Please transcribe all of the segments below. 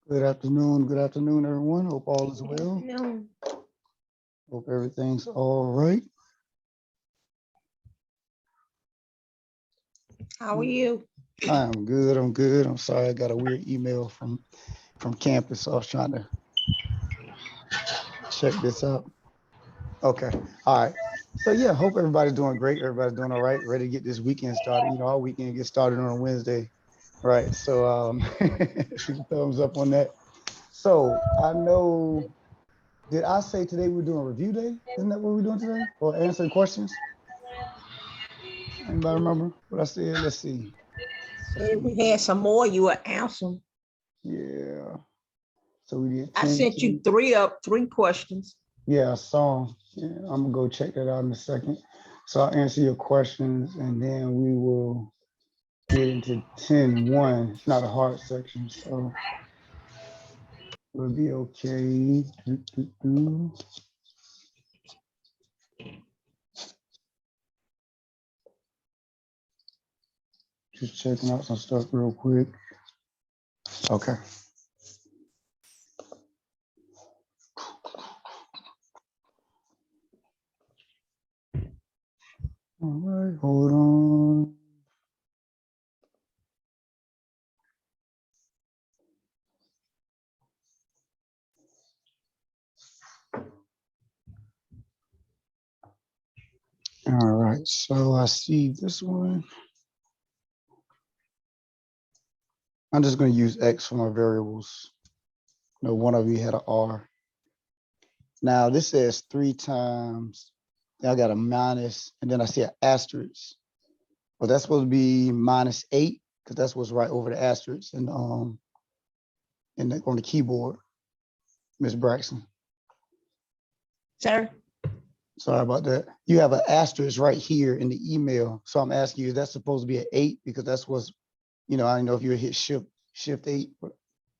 Good afternoon, everyone. Hope all is well. No. Hope everything's all right. How are you? I'm good. I'm good. I'm sorry, I got a weird email from campus, so I was trying to check this out. Okay. All right. So yeah, hope everybody's doing great. Everybody's doing all right. Ready to get this weekend started. You know, our weekend gets started on a Wednesday, right? So see the thumbs up on that. So I know. Did I say today we're doing review day? Isn't that what we're doing today? Or answering questions? Anybody remember what I said? Let's see. If we had some more, you would answer. Yeah. So we did I 10, sent you 3 questions. Yeah, I saw. Yeah, I'm gonna go check that out in a second. So I'll answer your questions and then we will get into 10-1. It's not a hard section, so we'll be okay. Just checking out some stuff real quick. Okay. All right, hold on. All right, so I see this one. I'm just going to use X for my variables. No, one of you had an R. Now this says 3 times. I got a minus, and then I see an asterisk. Well, that's supposed to be -8 because that's what's right over the asterisk and on the keyboard, Miss Braxton. Sir? Sorry about that. You have an asterisk right here in the email. So I'm asking you, is that supposed to be an 8? Because that's what's, I don't know if you hit shift 8.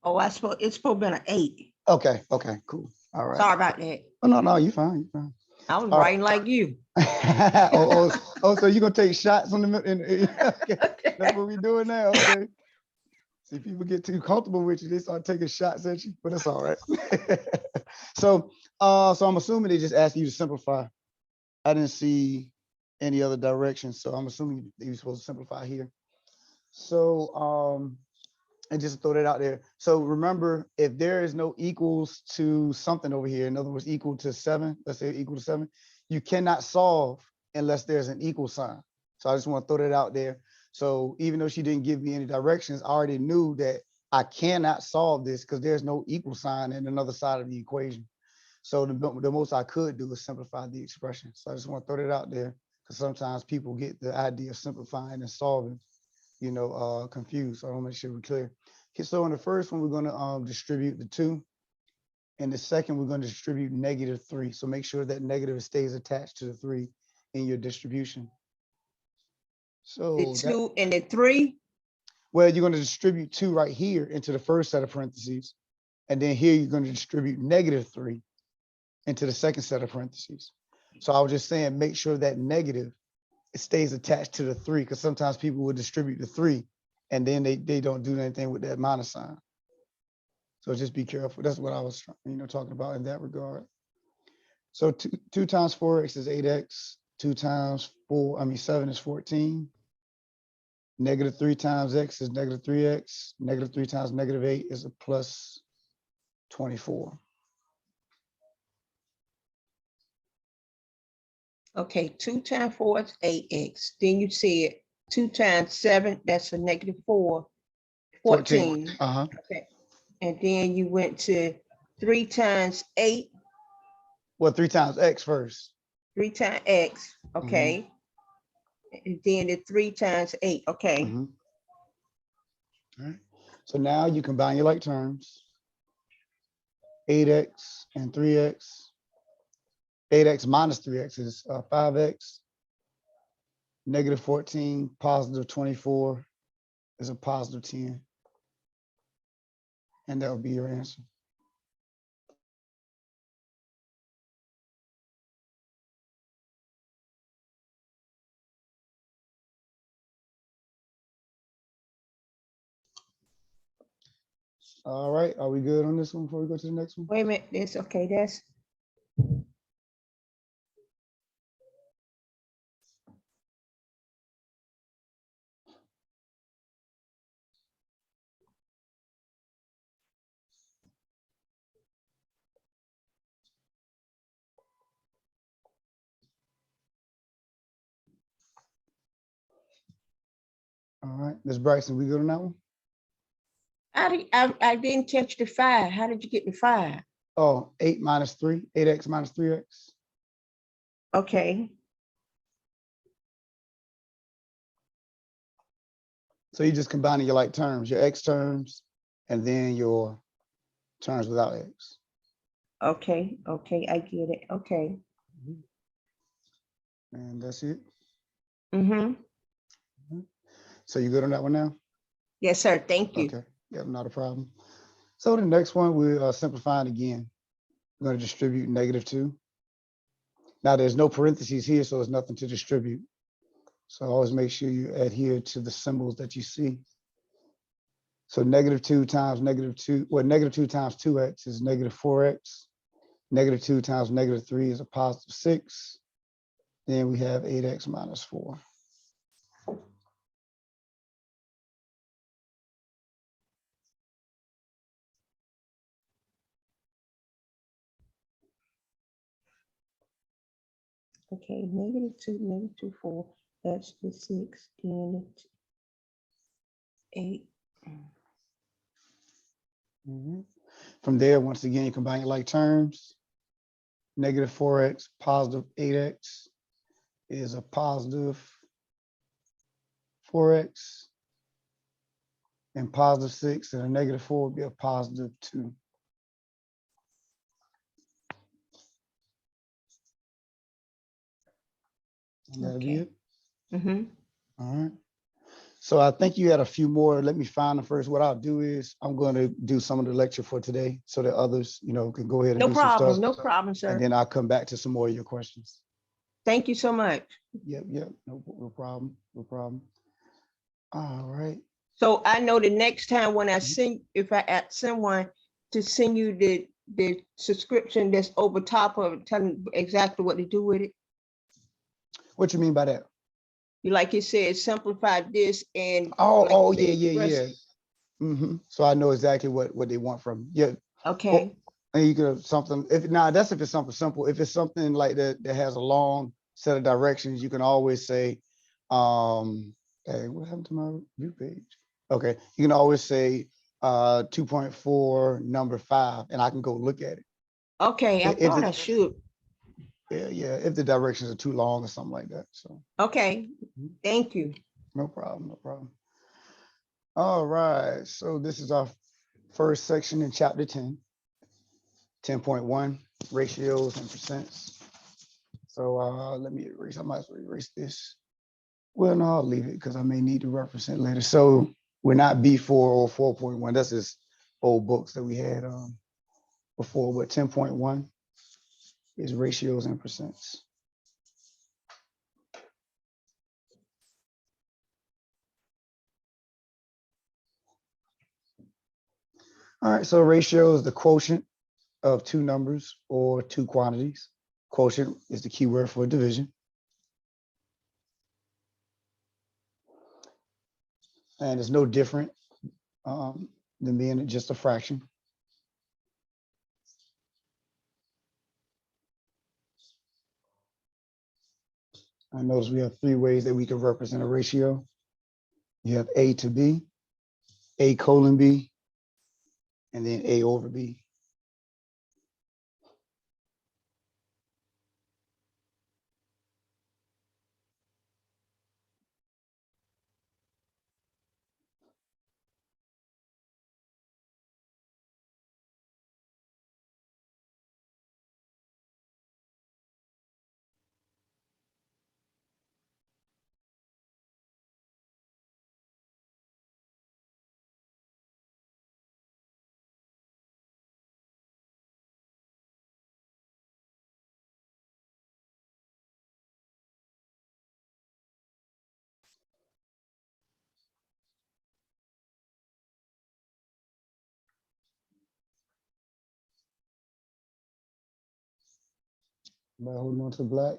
Oh, it's supposed to be an 8. Okay, cool. All right. Sorry about that. Oh, no, you're fine. You're fine. I was All right. writing like you. So you're gonna take shots on the okay. That's what we're doing now. Okay. See, people get too comfortable with you, they start taking shots at you, but it's all right. So I'm assuming they just asked you to simplify. I didn't see any other directions, so I'm assuming you're supposed to simplify here. So and just throw that out there. So remember, if there is no equals to something over here, in other words, equal to 7, let's say equal to 7, you cannot solve unless there's an equal sign. So I just want to throw that out there. So even though she didn't give me any directions, I already knew that I cannot solve this because there's no equal sign in another side of the equation. So the most I could do is simplify the expression. So I just want to throw that out there because sometimes people get the idea of simplifying and solving, confused. So I want to make sure we're clear. Okay, so in the first one, we're going to distribute the 2. In the second, we're going to distribute -3. So make sure that negative stays attached to the 3 in your distribution. So the 2 and the 3. Well, you're going to distribute 2 right here into the first set of parentheses. And then here, you're going to distribute -3 into the second set of parentheses. So I was just saying, make sure that negative it stays attached to the 3 because sometimes people will distribute the 3 and then they don't do anything with that minus sign. So just be careful. That's what I was talking about in that regard. So 2 times 4x is 8x. 2 times 7 is 14. -3 times x is -3x. -3 times -8 is a plus 24. Okay, 2 times 4 is 8x. Then you said 2 times 7, that's a -4, 14. Okay. And then you went to 3 times 8. Well, 3 times x first. 3 times x. Okay. And then the 3 times 8. Okay. All right. So now you combine your like terms. 8x and 3x. 8x minus 3x is 5x. -14, positive 24 is a positive 10. And that would be your answer. All right, are we good on this one before we go to the next one? Wait a minute, that's okay, that's. All right, Ms. Bryson, we good on that one? I didn't catch the 5. How did you get the 5? Oh, 8 minus 3, 8x minus 3x. Okay, So you're just combining your like terms, your x terms, and then your terms without x. okay, I get it. Okay. And that's it. Mm-hmm. So you good on that one now? Yes, sir. Thank you. Okay, yeah, not a problem. So the next one, we're simplifying again. We're going to distribute -2. Now there's no parentheses here, so there's nothing to distribute. So always make sure you adhere to the symbols that you see. So -2 times -2, well, -2 times 2x is -4x. -2 times -3 is a +6. Then we have 8x minus 4. Okay, -2, -4. That's the 6 and 8. From there, once again, you combine your like terms. -4x, +8x is a +4x. And +6 and a -4 would be a +2. And that'll be it. Mm-hmm. All right. So I think you had a few more. Let me find them first. What I'll do is I'm going to do some of the lecture for today so that others, can go ahead and No do some problem. stuff. No problem, sir. And then I'll come back to some more of your questions. Thank you so much. Yep. No problem. No problem. All right. So I know the next time when I send, if I ask someone to send you the subscription that's over top of it, tell them exactly what to do with it. What you mean by that? You like you said, simplify this and Oh, like you said, yeah. So I know exactly what they want from you. Yeah. Okay. And you could something that's if it's something simple. If it's something like that has a long set of directions, you can always say, hey, what happened to my view page? Okay, you can always say 2.4 number 5, and I can go look at it. Okay, I thought I should. Yeah, if the directions are too long or something like that. So okay, thank you. No problem. All right, so this is our first section in chapter 10. 10.1, ratios and percents. So let me erase, I might as well erase this. Well, no, I'll leave it because I may need to reference it later. So we're not B4 or 4.1. That's just old books that we had before, but 10.1 is ratios and percents. All right, so ratio is the quotient of two numbers or two quantities. Quotient is the key word for division. And it's no different than being just a fraction. I notice we have three ways that we can represent a ratio. You have A to B, A colon B, and then A over B. By holding on to black.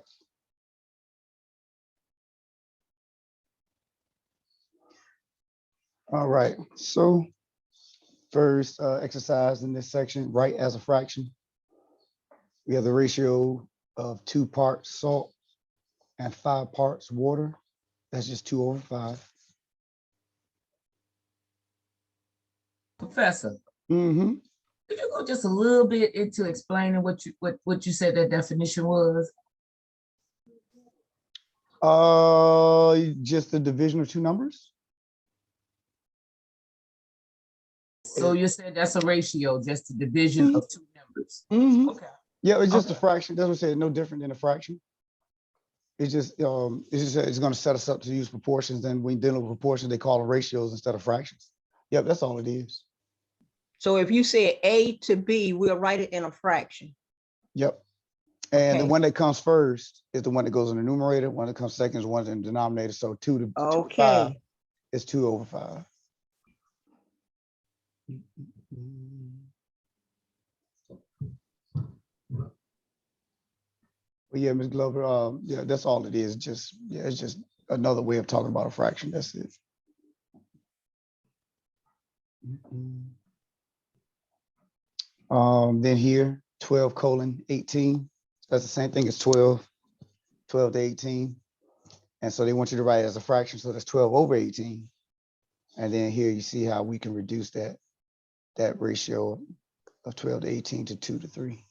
All right, so first exercise in this section, write as a fraction. We have the ratio of 2 parts salt and 5 parts water. That's just 2/5. Professor, Mm-hmm. could you go just a little bit into explaining what you said that definition was? Just the division of two numbers. So you said that's a ratio, just the division of two numbers. Mm-hmm. Okay. Yeah, it's just Okay. a fraction. That's what I said, no different than a fraction. It's just it's going to set us up to use proportions. Then when dealing with proportions, they call them ratios instead of fractions. Yep, that's all it is. So if you said A to B, we'll write it in a fraction. Yep. And the Okay. one that comes first is the one that goes in the numerator. One that comes second is one in the denominator. So 2 to 5 Okay. is 2/5. But yeah, Ms. Glover, yeah, that's all it is. Just, yeah, it's just another way of talking about a fraction. That's it. Then here, 12:18. That's the same thing as 12 to 18. And so they want you to write it as a fraction. So that's 12/18. And then here you see how we can reduce that ratio of 12 to 18 to 2 to 3.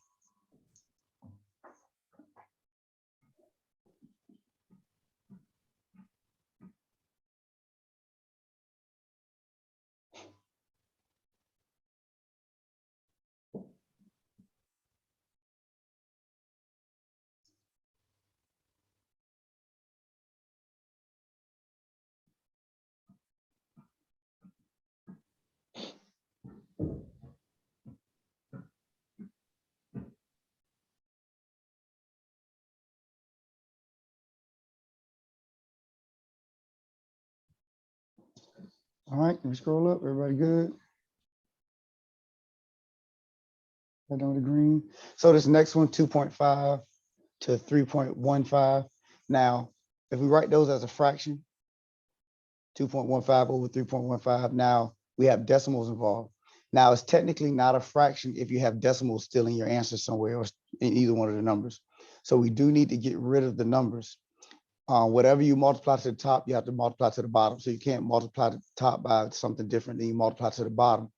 All right, can we scroll up? Everybody good? Head on the green. So this next one, 2.5 to 3.15. Now, if we write those as a fraction, 2.15 over 3.15, now we have decimals involved. Now it's technically not a fraction if you have decimals still in your answer somewhere or in either one of the numbers. So we do need to get rid of the numbers. Whatever you multiply to the top, you have to multiply to the bottom. So you can't multiply the top by something different than you multiply to the bottom.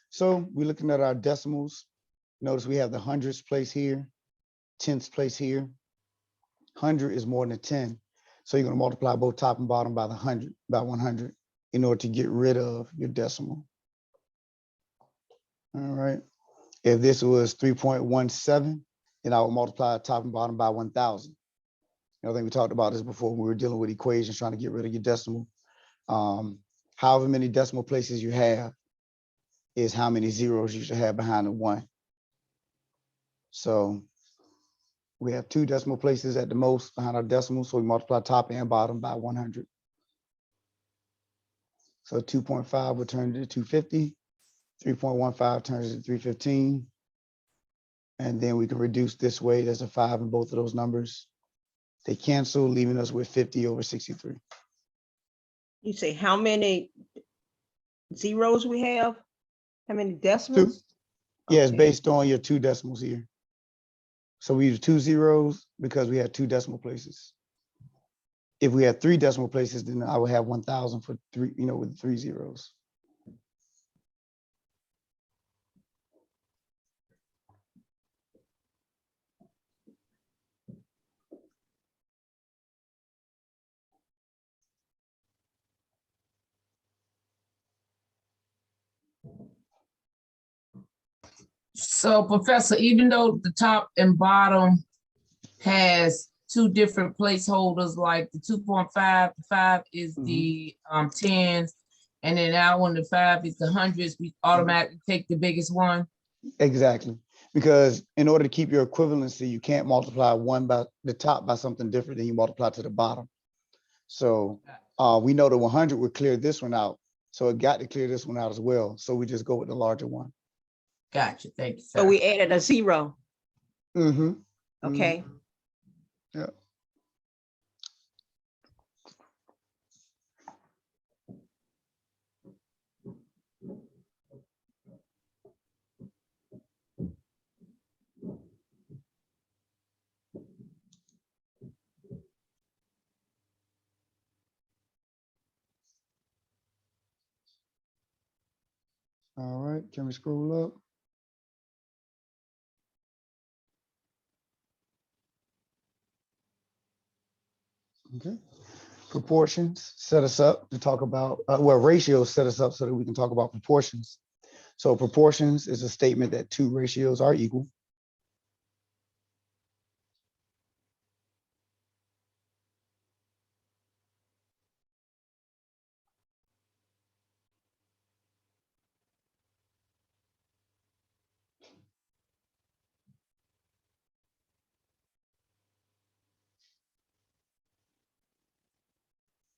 So we're looking at our decimals. Notice we have the hundredths place here, tenths place here. 100 is more than 10. So you're going to multiply both top and bottom by 100 in order to get rid of your decimal. All right. If this was 3.17, then I would multiply top and bottom by 1,000. I think we talked about this before when we were dealing with equations, trying to get rid of your decimal. However many decimal places you have is how many zeros you should have behind the 1. So we have 2 decimal places at the most behind our decimal, so we multiply top and bottom by 100. So 2.5 will turn into 250, 3.15 turns into 315. And then we can reduce this way. There's a 5 in both of those numbers. They cancel, leaving us with 50/63. You say how many zeros we have? How many decimals? 2. Yeah, it's Okay. based on your 2 decimals here. So we use 2 zeros because we had 2 decimal places. If we had 3 decimal places, then I would have 1,000 for 3, with 3 zeros. So, Professor, even though the top and bottom has 2 different placeholders, like the 2.5, the 5 is the tens, and then that one, the 5 is the hundreds, we automatically take the biggest one. Exactly. Because in order to keep your equivalency, you can't multiply one by the top by something different than you multiply to the bottom. So we know the 100 would clear this one out. So it got to clear this one out as well. So we just go with the larger one. Gotcha. Thank you, sir. So we added a 0. Mm-hmm. Okay. Yeah. All right, can we scroll up? Okay. Proportions set us up to talk about, well, ratios set us up so that we can talk about proportions. So proportions is a statement that two ratios are equal.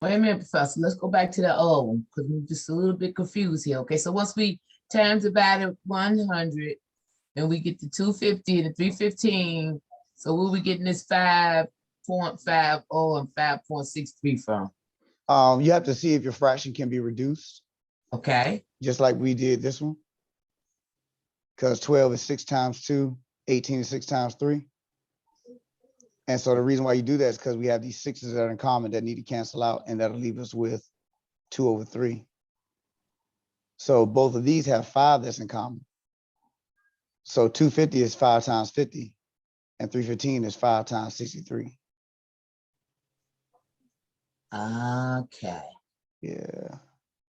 Wait a minute, Professor. Let's go back to the old one because we're just a little bit confused here. Okay, so once we times divided 100, and we get the 250 and the 315, so we'll be getting this 5.50 and 5.63 from. You have to see if your fraction can be reduced, Okay. just like we did this one. Because 12 is 6 times 2, 18 is 6 times 3. And so the reason why you do that is because we have these sixes that are in common that need to cancel out, and that'll leave us with 2/3. So both of these have 5 that's in common. So 250 is 5 times 50, and 315 is 5 times 63. Okay. Yeah.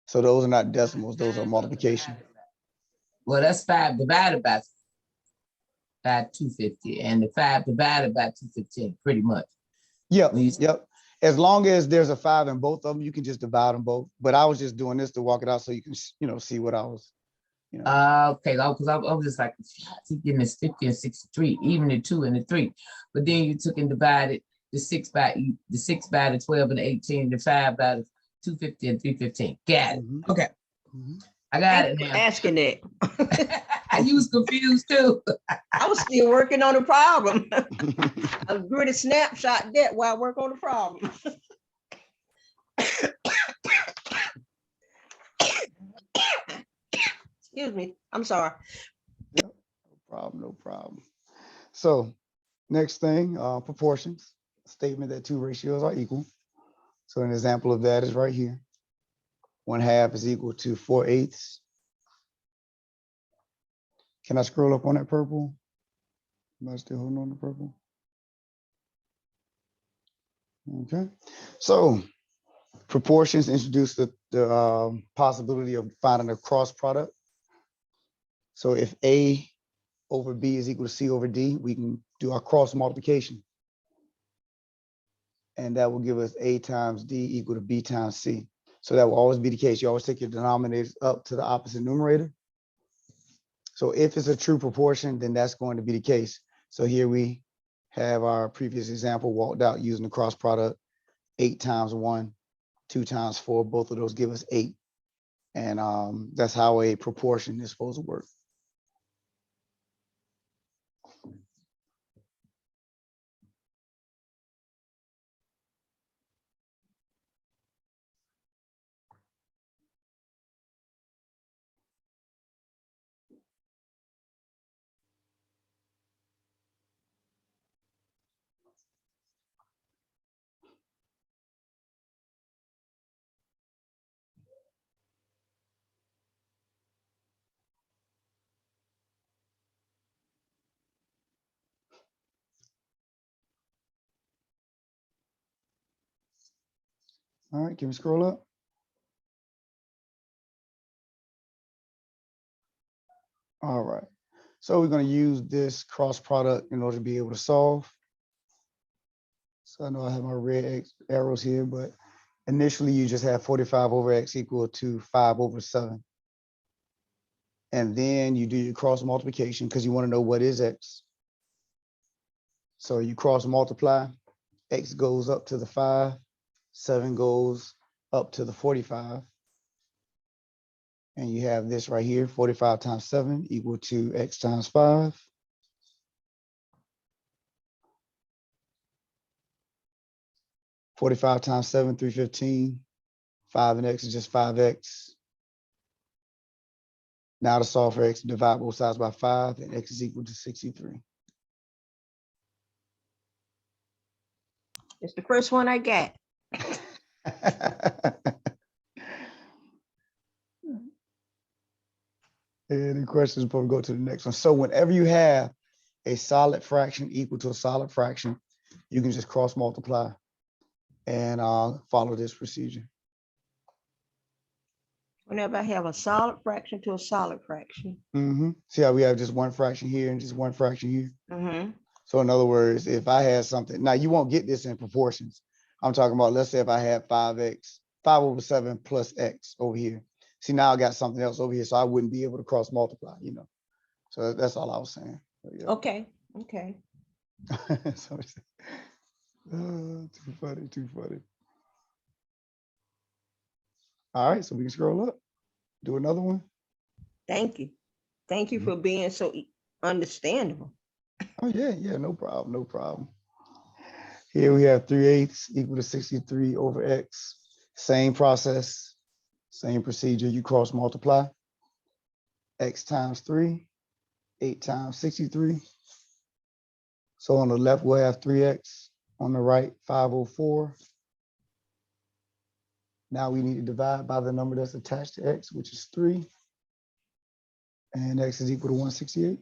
So those are not decimals, those are multiplication. Well, that's 5 divided by 250, and the 5 divided by 215, pretty much. Yep, yep. As long as there's a 5 in both of them, you can just divide them both. But I was just doing this to walk it out so you can, see what I was, Okay, because I was just like, he's getting this 50 and 63, even the 2 and the 3. But then you took and divided the 6 by the 12 and the 18, the 5 by the 250 and 315. Got it. Mhm. Okay. Mhm. I got Thank it you for now. asking that. You was confused too. I was still working on the problem. I was doing a snapshot that while I work on the problem. Excuse me. I'm sorry. Yep. No problem. So next thing, proportions, statement that two ratios are equal. So an example of that is right here. 1/2 is equal to 4/8. Can I scroll up on that purple? Am I still holding on to purple? Okay. So proportions introduce the possibility of finding a cross product. So if A over B is equal to C over D, we can do our cross multiplication. And that will give us A times D equal to B times C. So that will always be the case. You always take your denominators up to the opposite numerator. So if it's a true proportion, then that's going to be the case. So here we have our previous example walked out using the cross product. 8 times 1, 2 times 4, both of those give us 8. And that's how a proportion is supposed to work. All right, can we scroll up? All right, so we're going to use this cross product in order to be able to solve. So I know I have my red X arrows here, but initially you just have 45 over X equal to 5 over 7. And then you do your cross multiplication because you want to know what is X. So you cross multiply, X goes up to the 5, 7 goes up to the 45. And you have this right here, 45 times 7 equal to X times 5. 45 times 7, 315. 5 and x is just 5x. Now to solve for x, divide both sides by 5, and x is equal to 63. It's the first one I got. Any questions before we go to the next one? So whenever you have a solid fraction equal to a solid fraction, you can just cross multiply and follow this procedure. Whenever I have a solid fraction to a solid fraction. See how we have just one fraction here and just one fraction here? Mm-hmm. So in other words, if I had something, now you won't get this in proportions. I'm talking about, let's say if I had 5x, 5 over 7 plus x over here. See, now I got something else over here, so I wouldn't be able to cross multiply, you know. So that's all I was saying. Yeah. Okay. Okay. So too funny, too funny. All right, so we can scroll up, do another one. Thank you. Thank you for being so understandable. Oh yeah, no problem, no problem. Here we have 3/8 equal to 63 over x. Same process, same procedure. You cross multiply. X times 3, 8 times 63. So on the left, we'll have 3x. On the right, 504. Now we need to divide by the number that's attached to x, which is 3. And x is equal to 168.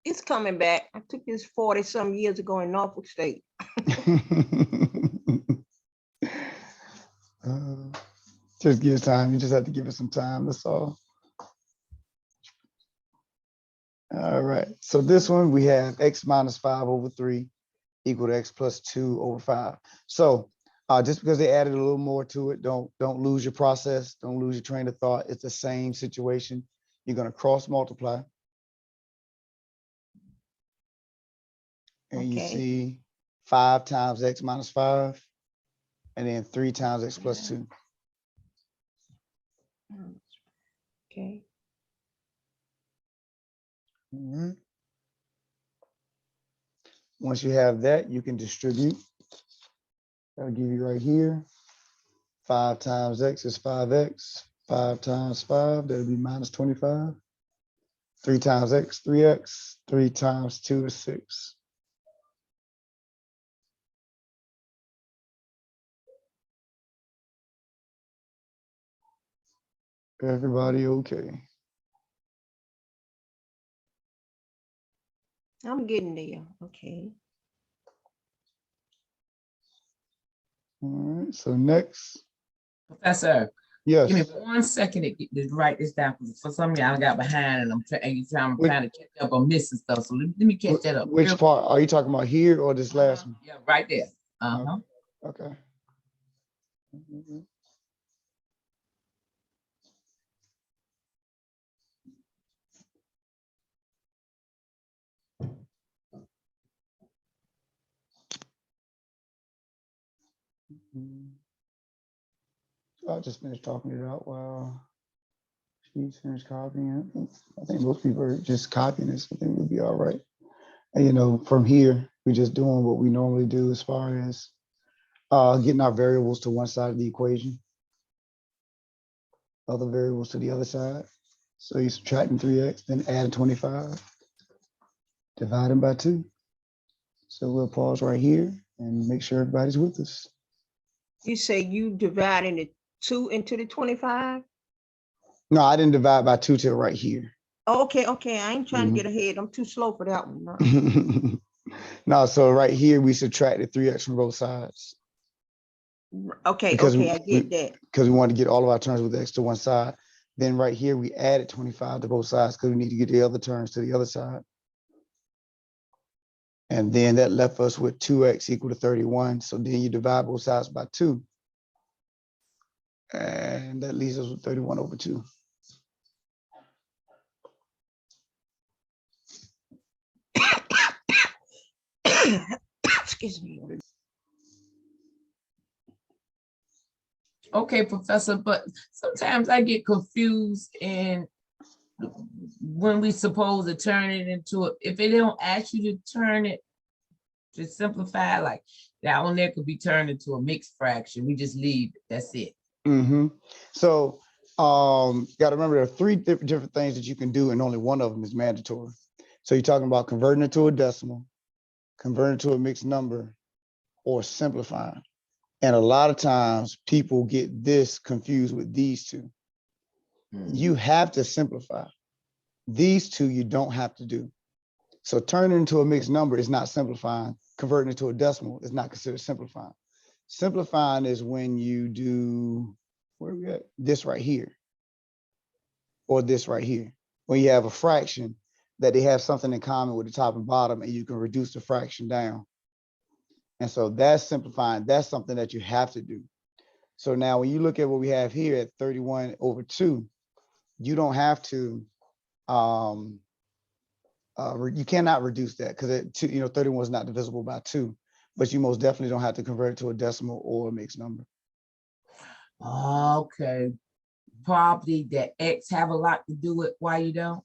It's coming back. I took this 40-some years ago in Norfolk State. Just give time. You just have to give it some time. That's all. All right. So this one, we have x minus 5 over 3 equal to x plus 2 over 5. So just because they added a little more to it, don't lose your process. Don't lose your train of thought. It's the same situation. You're going to cross multiply. And you see 5 times x minus 5, and then 3 times x plus 2. Okay. Once you have that, you can distribute. That'll give you right here. 5 times x is 5x. 5 times 5, that'll be minus 25. 3 times x, 3x. 3 times 2 is 6. Everybody okay? I'm getting there. Okay. All right, so next. Professor, Yes. give me 1 second to write this down. For some reason, I got behind and I'm trying to catch up on missing stuff. So let me catch that up. Which part? Are you talking about here or this last one? Yeah, right there. Uh-huh. Okay. I'll just finish talking it out while she's finished copying it. I think most people are just copying this. I think we'll be all right. And, you know, from here, we're just doing what we normally do as far as getting our variables to one side of the equation, other variables to the other side. So you're subtracting 3x, then adding 25, dividing by 2. So we'll pause right here and make sure everybody's with us. You say you dividing the 2 into the 25? No, I didn't divide by 2 till right here. Oh, okay. I ain't trying to get ahead. I'm too slow for that one. No. No, so right here, we subtracted 3x from both sides. Okay, because I get that. Because we wanted to get all of our terms with x to one side. Then right here, we added 25 to both sides because we need to get the other terms to the other side. And then that left us with 2x equal to 31. So then you divide both sides by 2. And that leaves us with 31 over 2. Excuse me. Okay, Professor, but sometimes I get confused in when we supposed to turn it into a, if they don't ask you to turn it to simplify, like that one there could be turned into a mixed fraction. We just leave it. That's it. So you got to remember there are three different things that you can do, and only one of them is mandatory. So you're talking about converting it to a decimal, converting it to a mixed number, or simplifying. And a lot of times people get this confused with these two. You have to simplify. These two you don't have to do. So turning into a mixed number is not simplifying. Converting it to a decimal is not considered simplifying. Simplifying is when you do, where are we at? This right here, or this right here. When you have a fraction that they have something in common with the top and bottom, and you can reduce the fraction down. And so that's simplifying. That's something that you have to do. So now when you look at what we have here at 31/2, you don't have to, you cannot reduce that because 31 is not divisible by 2, but you most definitely don't have to convert it to a decimal or a mixed number. Okay. Probably that X have a lot to do with why you don't.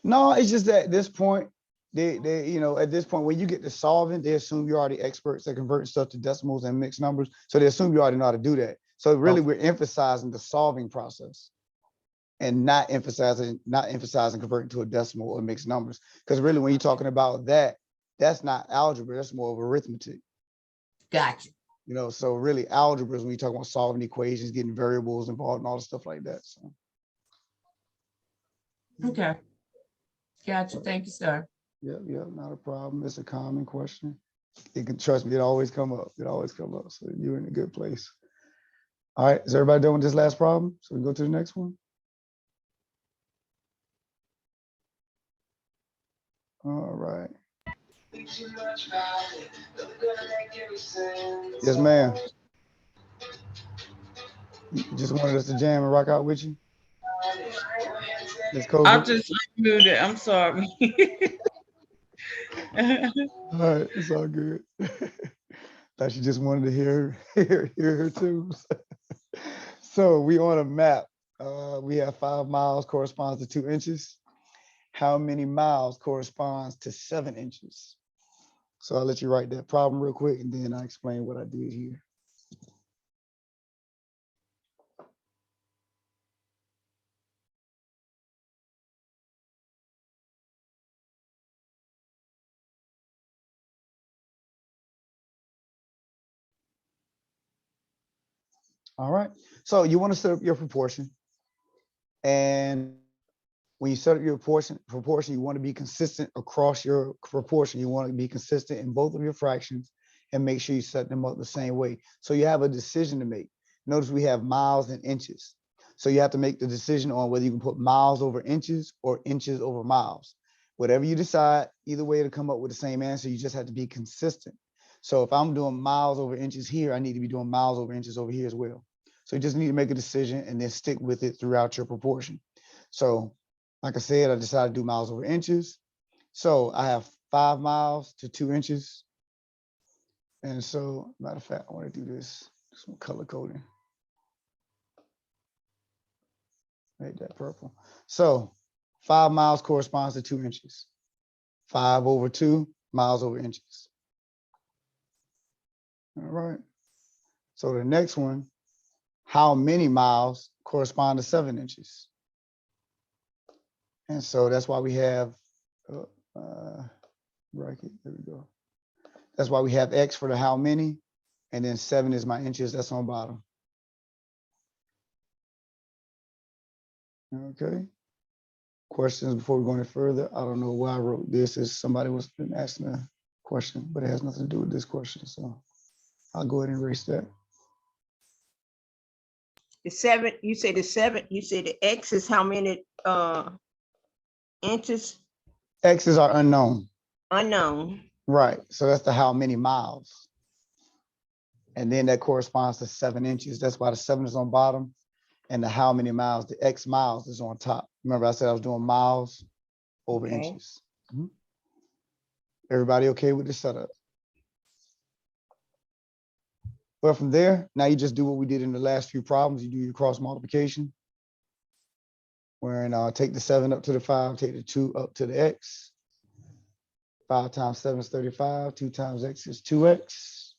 No, it's just that at this point, at this point, when you get to solving, they assume you're already experts at converting stuff to decimals and mixed numbers. So they assume you already know how to do that. So really, we're emphasizing the solving process and not emphasizing converting to a decimal or mixed numbers. Because really, when you're talking about that, that's not algebra, that's more of arithmetic. Gotcha. So really algebra is when you talk about solving equations, getting variables involved and all the stuff like that. So. Okay. Gotcha. Thank you, sir. Yeah, not a problem. It's a common question. You can trust me, it always come up. So you're in a good place. All right, is everybody done with this last problem? So we can go to the next one. All right. Yes, ma'am. You just wanted us to jam and rock out with you? I just muted. I'm sorry. All right, it's all good. Thought you just wanted to hear her too. So we on a map. We have 5 miles corresponds to 2 inches. How many miles corresponds to 7 inches? So I'll let you write that problem real quick, and then I'll explain what I did here. All right, so you want to set up your proportion. And when you set up your proportion, you want to be consistent across your proportion. You want to be consistent in both of your fractions and make sure you set them up the same way. So you have a decision to make. Notice we have miles and inches. So you have to make the decision on whether you can put miles over inches or inches over miles. Whatever you decide, either way to come up with the same answer, you just have to be consistent. So if I'm doing miles over inches here, I need to be doing miles over inches over here as well. So you just need to make a decision and then stick with it throughout your proportion. So like I said, I decided to do miles over inches. So I have 5 miles to 2 inches. And so, matter of fact, I want to do this, some color coding. Make that purple. So 5 miles corresponds to 2 inches. 5 over 2 miles over inches. All right. So the next one, how many miles correspond to 7 inches? And so that's why we have bracket. There we go. That's why we have X for the how many, and then 7 is my inches. That's on bottom. Okay. Questions before we go any further? I don't know why I wrote this. As somebody was been asking a question, but it has nothing to do with this question. So I'll go ahead and erase that. The 7, you say the 7, you say the X is how many inches? X's are unknown. Unknown. Right. So that's the how many miles. And then that corresponds to 7 inches. That's why the 7 is on bottom. And the how many miles, the X miles is on top. Remember I said I was doing miles over inches. Everybody okay with the setup? Well, from there, now you just do what we did in the last few problems. You do your cross multiplication. Wherein take the 7 up to the 5, take the 2 up to the x. 5 times 7 is 35, 2 times x is 2x.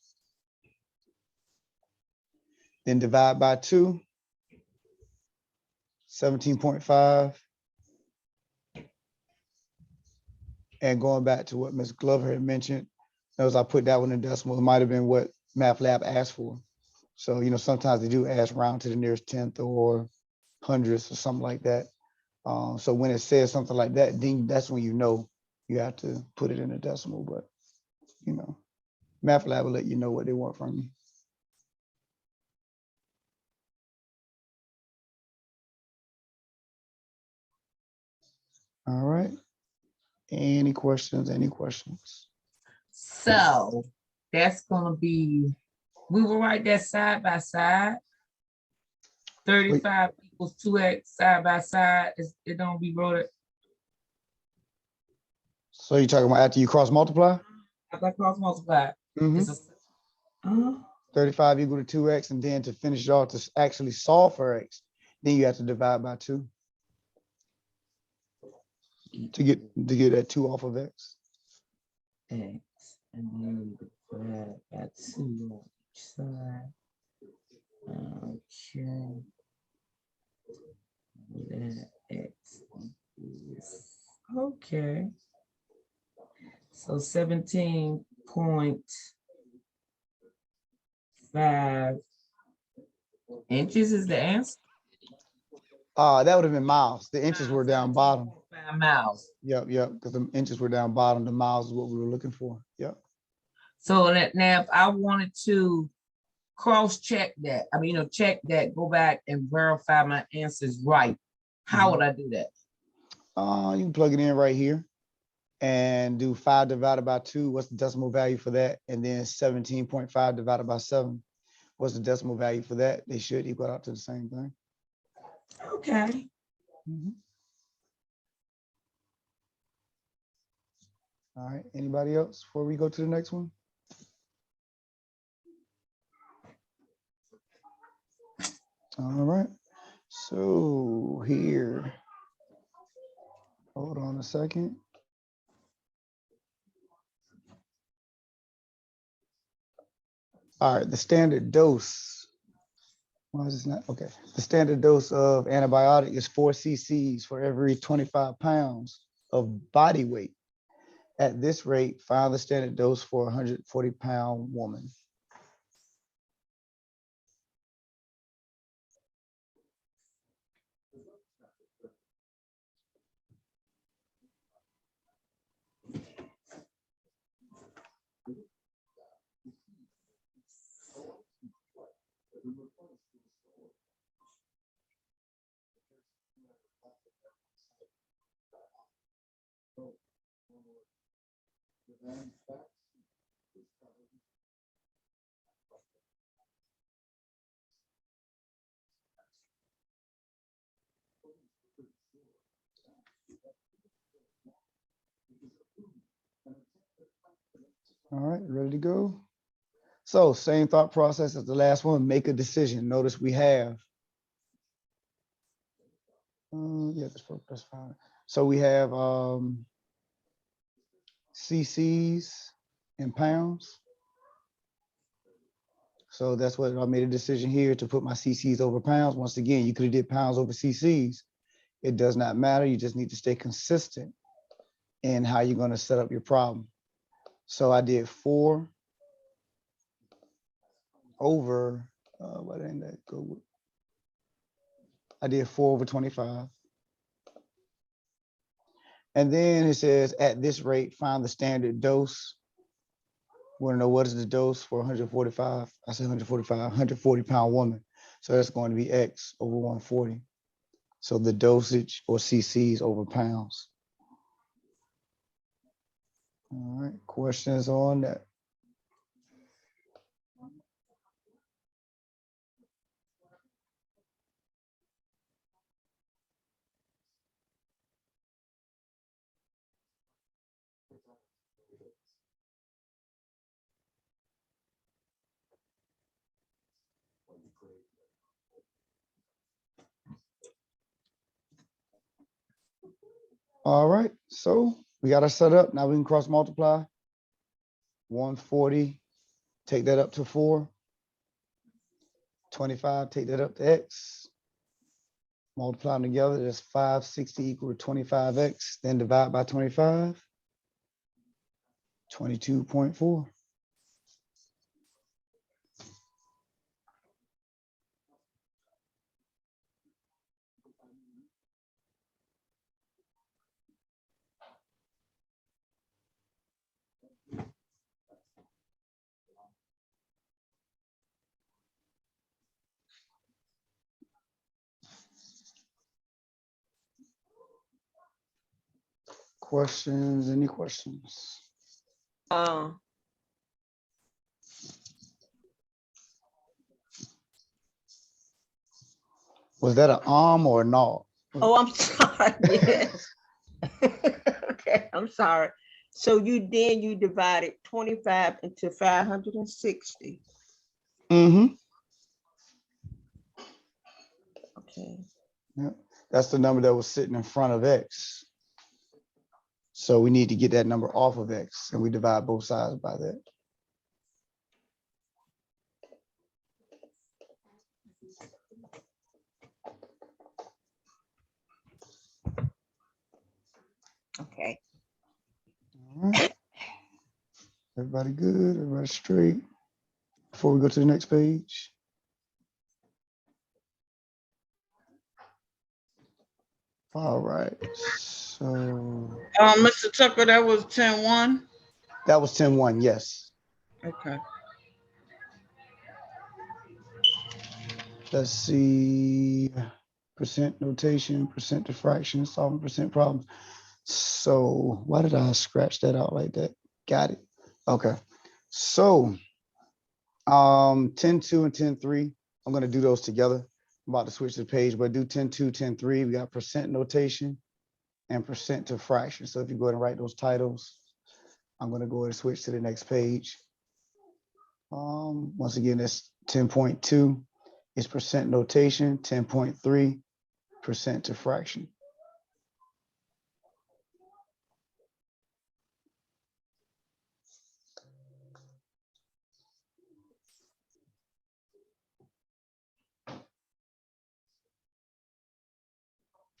Then divide by 2, 17.5. And going back to what Ms. Glover had mentioned, as I put that one in decimal, it might have been what Math Lab asked for. So, you know, sometimes they do ask round to the nearest 10th or hundredths or something like that. So when it says something like that, then that's when you know you have to put it in a decimal. But, you know, Math Lab will let you know what they want from you. All right. Any questions? Any questions? So that's gonna be, we will write that side by side. 35 equals 2x side by side. It don't be wrote. So you're talking about after you cross multiply? After I cross multiply. Mhm. It's a, 35 equal to 2x, and then to finish it off, to actually solve for x, then you have to divide by 2 to get that 2 off of x. x, and then you divide by 2 on each side. Okay. That x is okay. So 17.5 inches is the answer. That would have been miles. The inches were down bottom. 5 miles. Yep, because the inches were down bottom. The miles is what we were looking for. Yep. So that now if I wanted to cross-check that, I mean, check that, go back and verify my answers right, how would I do that? You can plug it in right here and do 5 divided by 2. What's the decimal value for that? And then 17.5 divided by 7. What's the decimal value for that? They should equal out to the same thing. Okay. All right. Anybody else before we go to the next one? All right. So here, hold on a second. All right, the standard dose. Why is this not? Okay. The standard dose of antibiotic is 4 cc's for every 25 pounds of body weight. At this rate, find the standard dose for a 140-pound woman. All right, ready to go? So same thought process as the last one, make a decision. Notice we have, yeah, that's fine. So we have cc's in pounds. So that's what I made a decision here to put my cc's over pounds. Once again, you could have did pounds over cc's. It does not matter. You just need to stay consistent in how you're going to set up your problem. So I did 4 over, what didn't that go with? I did 4 over 25. And then it says, at this rate, find the standard dose. Want to know what is the dose for 145? I said 145, 140-pound woman. So that's going to be X over 140. So the dosage or cc's over pounds. All right, questions on that? All right, so we got it set up. Now we can cross multiply. 140, take that up to 4. 25, take that up to x. Multiply them together, that's 560 equal to 25x. Then divide by 25. 22.4. Questions? Any questions? Was that an or a no? Oh, I'm sorry. Yes. Okay, I'm sorry. So you divided 25 into 560. Mm-hmm. Okay. Yep. That's the number that was sitting in front of x. So we need to get that number off of x, and we divide both sides by that. Okay. All right. Everybody good? Everybody straight? Before we go to the next page. All right. So Mr. Tucker, that was 10-1. that was 10-1, yes. Okay. Let's see. Percent notation, percent to fraction, solving percent problems. So why did I scratch that out like that? Got it. Okay. So 10-2 and 10-3. I'm going to do those together. I'm about to switch the page, but do 10-2, 10-3. We got percent notation and percent to fraction. So if you go ahead and write those titles, I'm going to go ahead and switch to the next page. Once again, that's 10.2 is percent notation, 10.3 percent to fraction.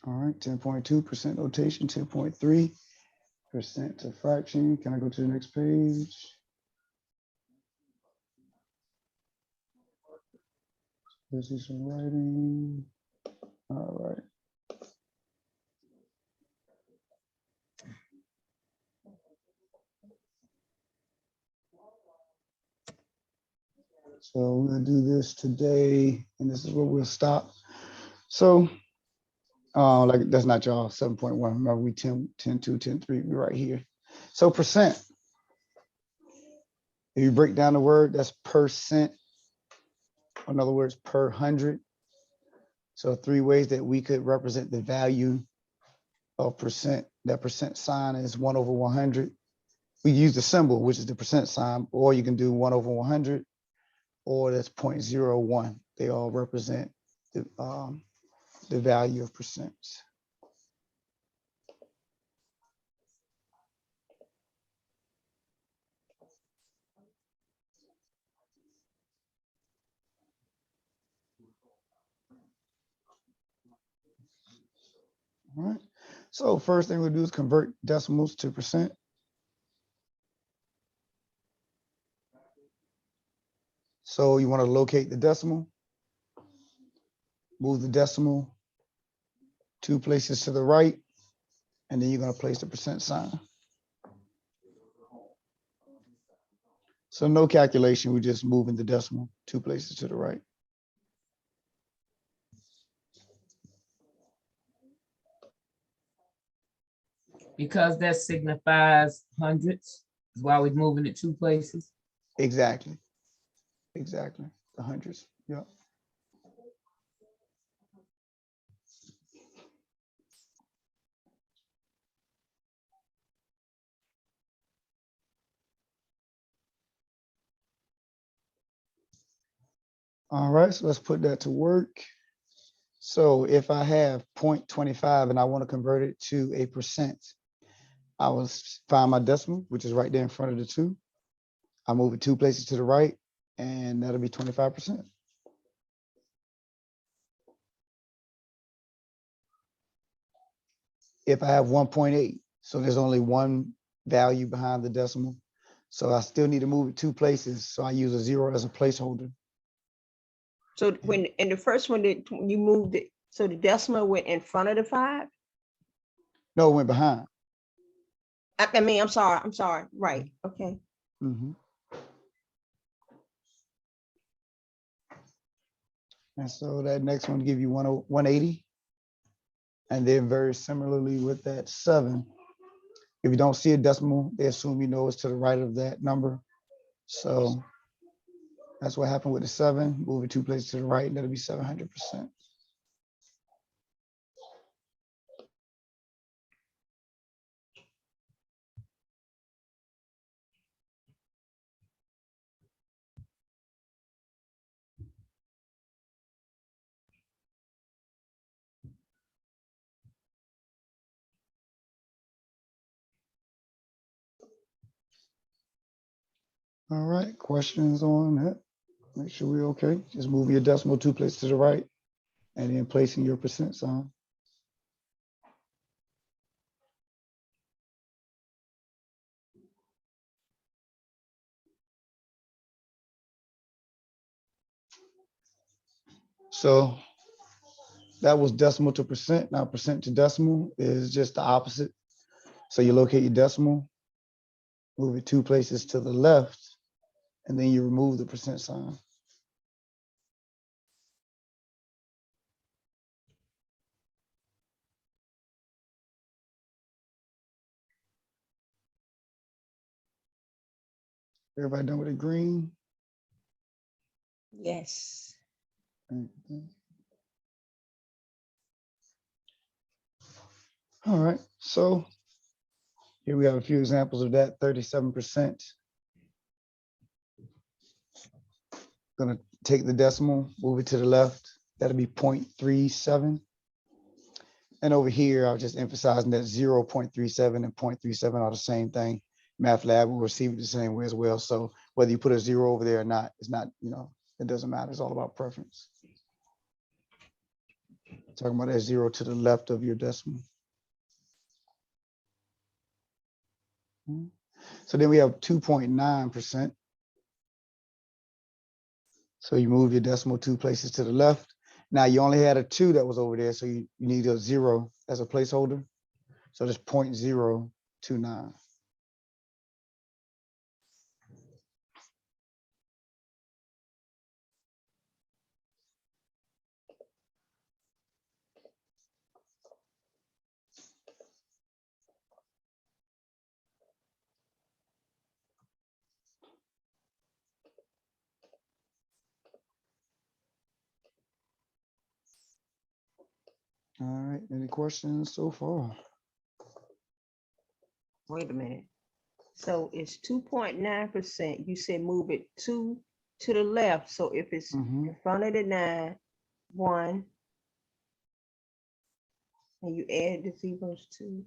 All right, 10.2 percent notation, 10.3 percent to fraction. Can I go to the next page? This is some writing. All right. So we're gonna do this today, and this is where we'll stop. So, like that's not y'all 7.1. Remember, we 10, 2, 10, 3, we're right here. So percent. If you break down the word, that's percent. In other words, per 100. So 3 ways that we could represent the value of percent. That percent sign is 1/100. We use the symbol, which is the percent sign, or you can do 1/100, or that's 0.01. They all represent the value of percents. All right. So first thing we'll do is convert decimals to percent. So you want to locate the decimal, move the decimal 2 places to the right, and then you're going to place the percent sign. So no calculation, we're just moving the decimal 2 places to the right. Because that signifies hundreds, is why we're moving it 2 places. Exactly. Exactly. The hundreds. Yep. All right, so let's put that to work. So if I have 0.25 and I want to convert it to a percent, I will find my decimal, which is right there in front of the 2. I move it 2 places to the right, and that'll be 25%. If I have 1.8, so there's only one value behind the decimal. So I still need to move it 2 places. So I use a 0 as a placeholder. So when in the first one that you moved it, so the decimal went in front of the 5? No, it went behind. I mean, I'm sorry. Right. Okay. Mm-hmm. And so that next one give you 180. And then very similarly with that 7, if you don't see a decimal, they assume you know it's to the right of that number. So that's what happened with the 7. Move it 2 places to the right, and that'll be 700%. All right, questions on that? Make sure we're okay. Just move your decimal 2 places to the right and then placing your percent sign. So that was decimal to percent. Now percent to decimal is just the opposite. So you locate your decimal, move it 2 places to the left, and then you remove the percent sign. Everybody done with the green? Yes. All right, so here we have a few examples of that, 37%. Gonna take the decimal, move it to the left. That'll be 0.37. And over here, I was just emphasizing that 0.37 and 0.37 are the same thing. MATLAB will receive it the same way as well. So whether you put a 0 over there or not, it's not, it doesn't matter. It's all about preference. Talking about that 0 to the left of your decimal. So then we have 2.9%. So you move your decimal 2 places to the left. Now you only had a 2 that was over there, so you need a 0 as a placeholder. So just 0.029. All right, any questions so far? Wait a minute. So it's 2.9%. You said move it 2 to the left. So if it's in front of the 9, 1, and you add the zeros to.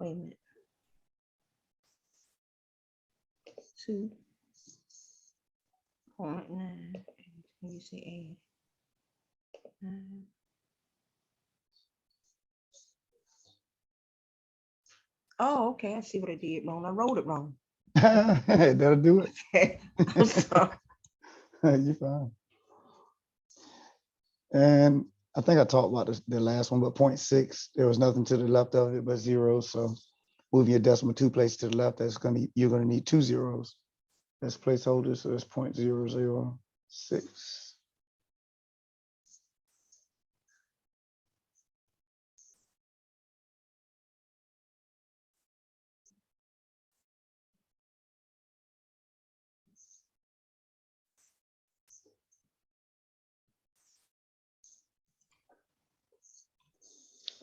Okay. Wait a minute. 2.9. You say add 9. Oh, okay. I see what I did wrong. I wrote it wrong. That'll do it. Okay. I'm sorry. You're fine. And I think I talked about the last one, but 0.6, there was nothing to the left of it but 0. So moving your decimal 2 places to the left, you're gonna need 2 zeros as placeholders. So it's 0.006.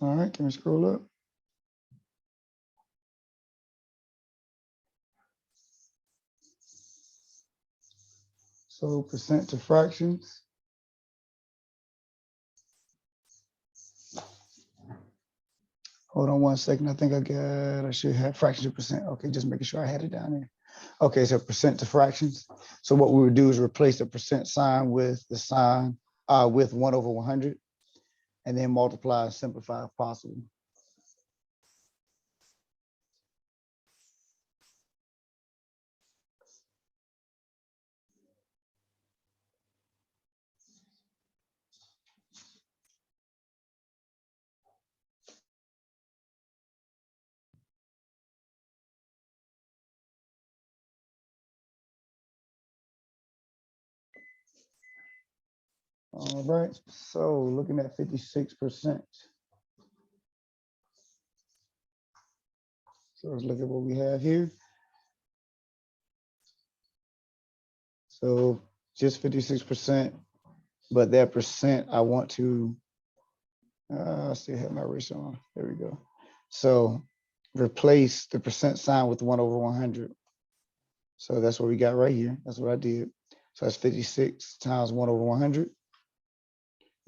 All right, can we scroll up? So percent to fractions. Hold on 1 second. I think I should have fraction to percent. Okay, just making sure I had it down there. Okay, so percent to fractions. So what we would do is replace the percent sign with the sign with 1/100, and then multiply and simplify if possible. All right, so looking at 56%. So let's look at what we have here. So just 56%, but that percent I want to, I still have my ratio on, there we go. So replace the percent sign with 1/100. So that's what we got right here. That's what I did. So that's 56 times 1/100.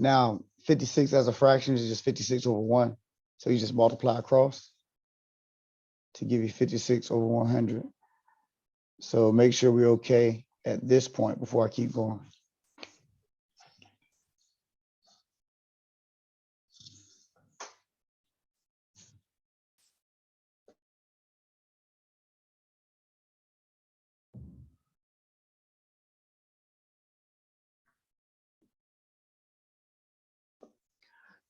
Now 56 as a fraction is just 56/1. So you just multiply across to give you 56/100. So make sure we're okay at this point before I keep going.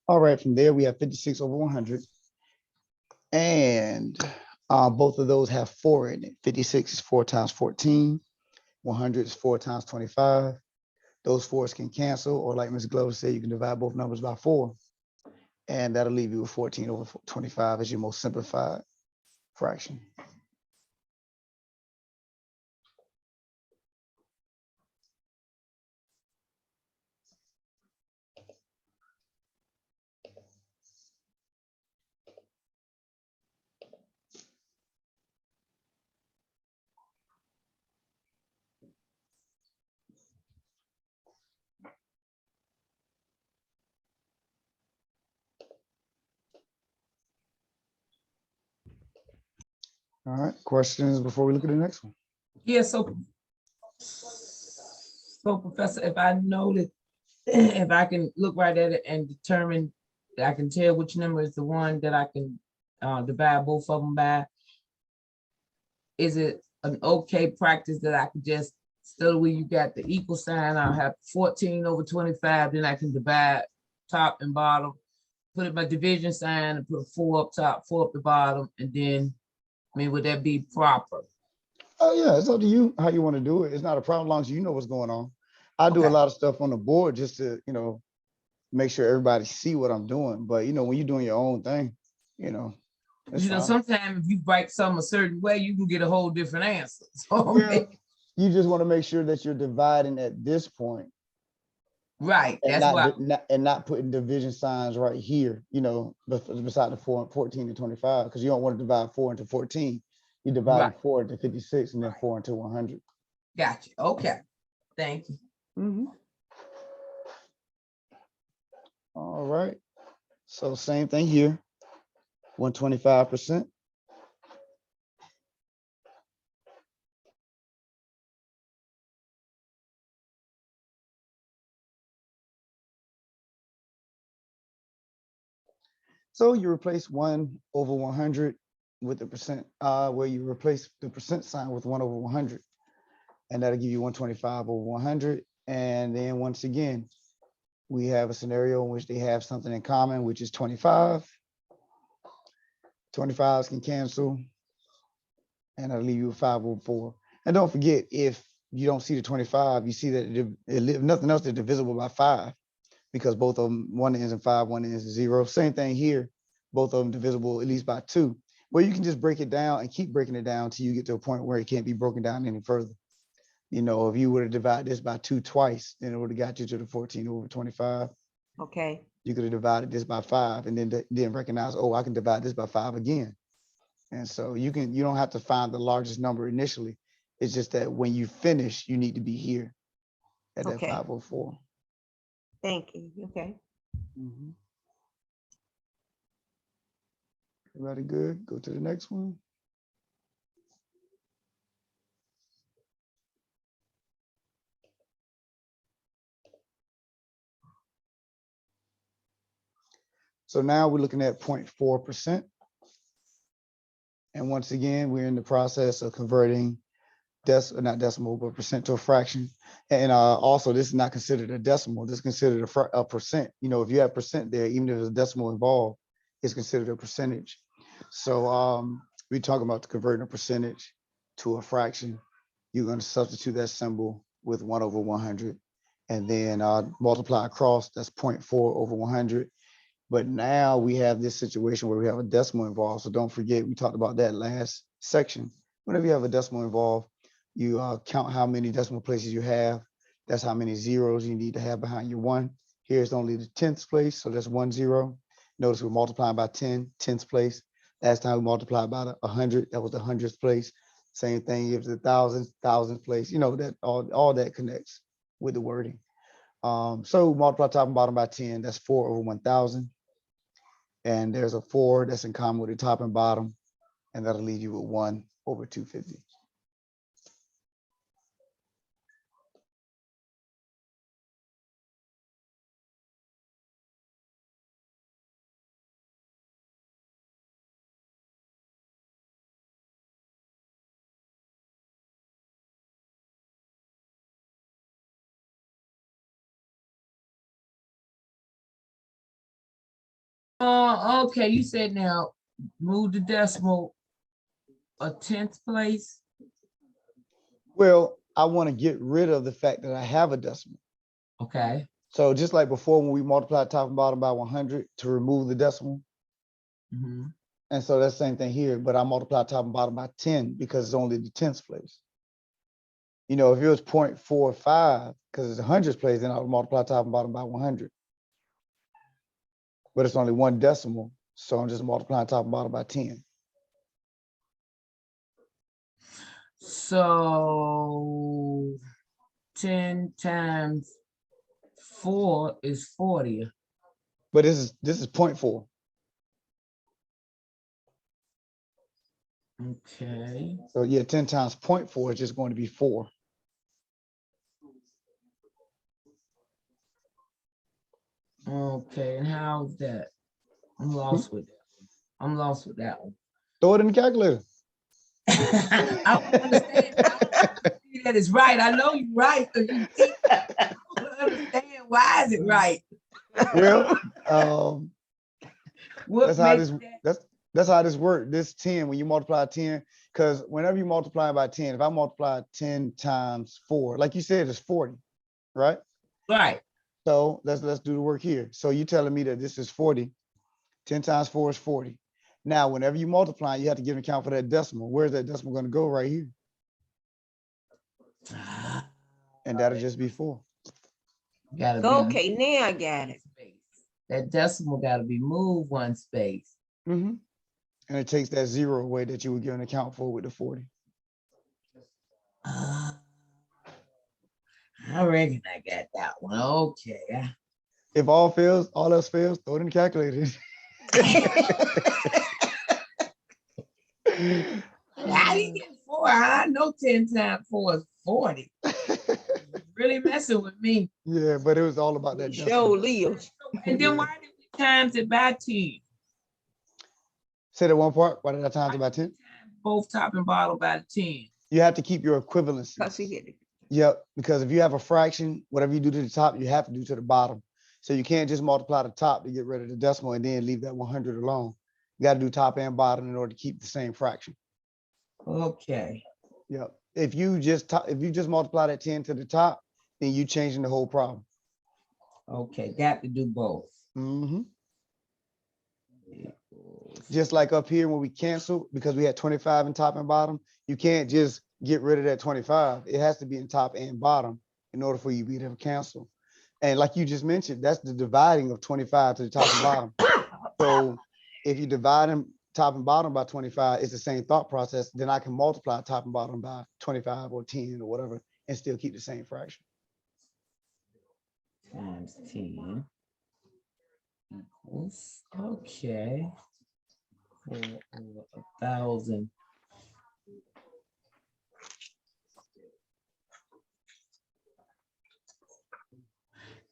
All right, from there we have 56/100. And both of those have 4 in it. 56 is 4 times 14. 100 is 4 times 25. Those 4s can cancel, or like Ms. Glover said, you can divide both numbers by 4. And that'll leave you with 14/25 as your most simplified fraction. All right, questions before we look at the next one? Yeah, so Professor, if I know that, if I can look right at it and determine, that I can tell which number is the one that I can divide both of them by, is it an okay practice that I could just, still where you got the equal sign, I'll have 14/25, then I can divide top and bottom, put it my division sign and put 4 up top, 4 up the bottom, and then, I mean, would that be proper? Oh yeah, it's up to you how you want to do it. It's not a problem as long as you know what's going on. I do a Okay. lot of stuff on the board just to, make sure everybody see what I'm doing. But when you're doing your own thing, it's fine. Sometimes if you write something a certain way, you can get a whole different answer. So, Well, you just want to make sure that you're dividing at this point, right, and that's why. not putting division signs right here, beside the 14 and 25, because you don't want to divide 4 into 14. You divide Right. 4 into 56 and then Right. 4 into 100. Gotcha. Okay. Thank you. All right. So same thing here, 125%. So you replace 1/100 with the percent, where you replace the percent sign with 1/100, and that'll give you 125/100. And then once again, we have a scenario in which they have something in common, which is 25. 25s can cancel, and that'll leave you with 5/4. And don't forget, if you don't see the 25, you see that if nothing else, they're divisible by 5, because both of them, one ends in 5, one ends in 0. Same thing here, both of them divisible at least by 2. Well, you can just break it down and keep breaking it down until you get to a point where it can't be broken down any further. If you were to divide this by 2 twice, then it would have got you to the 14/25. Okay. You could have divided this by 5 and then recognize, oh, I can divide this by 5 again. And so you don't have to find the largest number initially. It's just that when you finish, you need to be here. at that Okay. 504. Thank you. Okay. Mhm. Everybody good? Go to the next one. So now we're looking at 0.4%. And once again, we're in the process of converting not decimal, but percent to a fraction. And also, this is not considered a decimal. This is considered a percent. You know, if you have percent there, even if there's a decimal involved, it's considered a percentage. So we're talking about converting a percentage to a fraction. You're going to substitute that symbol with 1 over 100, and then multiply across. That's 0.4 over 100. But now we have this situation where we have a decimal involved. So don't forget, we talked about that last section. Whenever you have a decimal involved, you count how many decimal places you have. That's how many zeros you need to have behind your 1. Here's only the 10th place, so that's 1 0. Notice we're multiplying by 10, 10th place. Last time we multiplied by 100, that was the 100th place. Same thing if it's 1,000th place. You know, that all that connects with the wording. So multiply top and bottom by 10, that's 4 over 1,000. And there's a 4 that's in common with the top and bottom, and that'll leave you with 1 over 250. Okay, you said now move the decimal a 10th place. Well, I want to get rid of the fact that I have a decimal. Okay. So just like before, when we multiplied top and bottom by 100 to remove the decimal. Mm-hmm. And so that's the same thing here, but I multiply top and bottom by 10 because it's only the 10th place. You know, if it was 0.45, because it's 100th place, then I would multiply top and bottom by 100. But it's only one decimal, so I'm just multiplying top and bottom by 10. So 10 times 4 is 40. But this is 0.4. Okay. So yeah, 10 times 0.4 is just going to be 4. Okay, and how's that? I'm lost with that. I'm lost with that one. Throw it in the calculator. I don't understand. I don't see that it's right. I know you're right because you teach. I don't understand why is it right. Well, What that's how makes this that's how this works. This 10, when you multiply 10, because whenever you multiply by 10, if I multiply 10 times 4, like you said, it's 40, right? right? So let's do the work here. So you telling me that this is 40. 10 times 4 is 40. Now, whenever you multiply, you have to give an account for that decimal. Where's that decimal going to go? Right here. And that'll just be 4. Gotta be Okay, now I got it. space. That decimal gotta be moved one space. Mm-hmm. And it takes that 0 away that you would give an account for with the 40. I reckon I got that one. Okay. If all else fails, throw it in the calculator. How do you get 4? I know 10 times 4 is 40. Really messing with me. Yeah, but it was all about that Show decimal. Leo's. And then why did we times it by 10? Say that one part. Why did I times it by 10? Both top and bottom by 10. You have to keep your equivalency. Yep, because if you have a fraction, whatever you do to the top, you have to do to the bottom. So you can't just multiply the top to get rid of the decimal and then leave that 100 alone. You got to do top and bottom in order to keep the same fraction. Okay. Yep. If you just multiply that 10 to the top, then you changing the whole problem. Okay, got to do both. Mm-hmm. Just like up here when we cancel, because we had 25 in top and bottom, you can't just get rid of that 25. It has to be in top and bottom in order for you to be able to cancel. And like you just mentioned, that's the dividing of 25 to the top and bottom. So if you divide them top and bottom by 25, it's the same thought process. Then I can multiply top and bottom by 25 or 10 or whatever and still keep the same fraction. times 10 equals, okay, 4/1,000.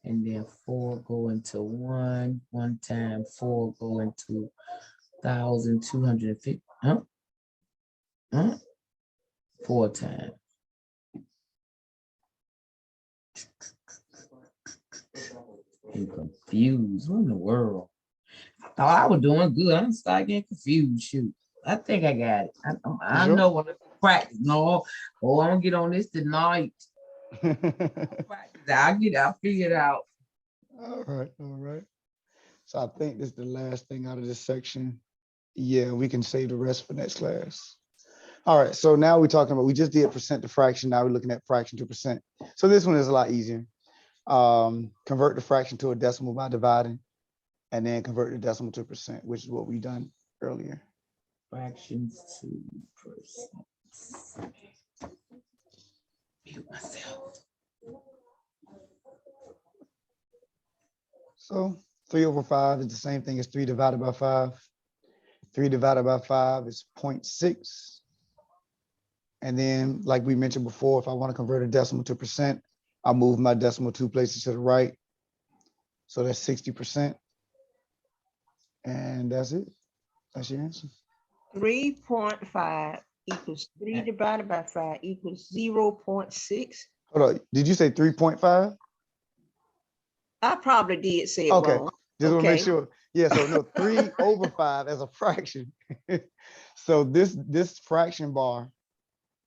And then 4 go into 1. 1 times 4 go into 1,250. Huh? 4 times. I'm confused. What in the world? I thought I was doing good. I'm starting getting confused. Shoot. I think I got it. I sure? know what I practice. No, oh, I'm gonna get on this tonight. I'll figure it out. All right. So I think this is the last thing out of this section. Yeah, we can save the rest for next class. All right, so now we're talking about, we just did percent to fraction. Now we're looking at fraction to percent. So this one is a lot easier. Convert the fraction to a decimal by dividing, and then convert the decimal to percent, which is what we done earlier. Fractions to percent. Mute myself. So 3/5 is the same thing as 3 divided by 5. 3 divided by 5 is 0.6. And then, like we mentioned before, if I want to convert a decimal to percent, I'll move my decimal 2 places to the right. So that's 60%. And that's it. That's your answer. 3.5 equals 3 divided by 5 equals 0.6. Hold on. Did you say 3.5? I probably did say it Okay. wrong. Just want to make sure. Yeah, so no, 3/5 as a fraction. So this fraction bar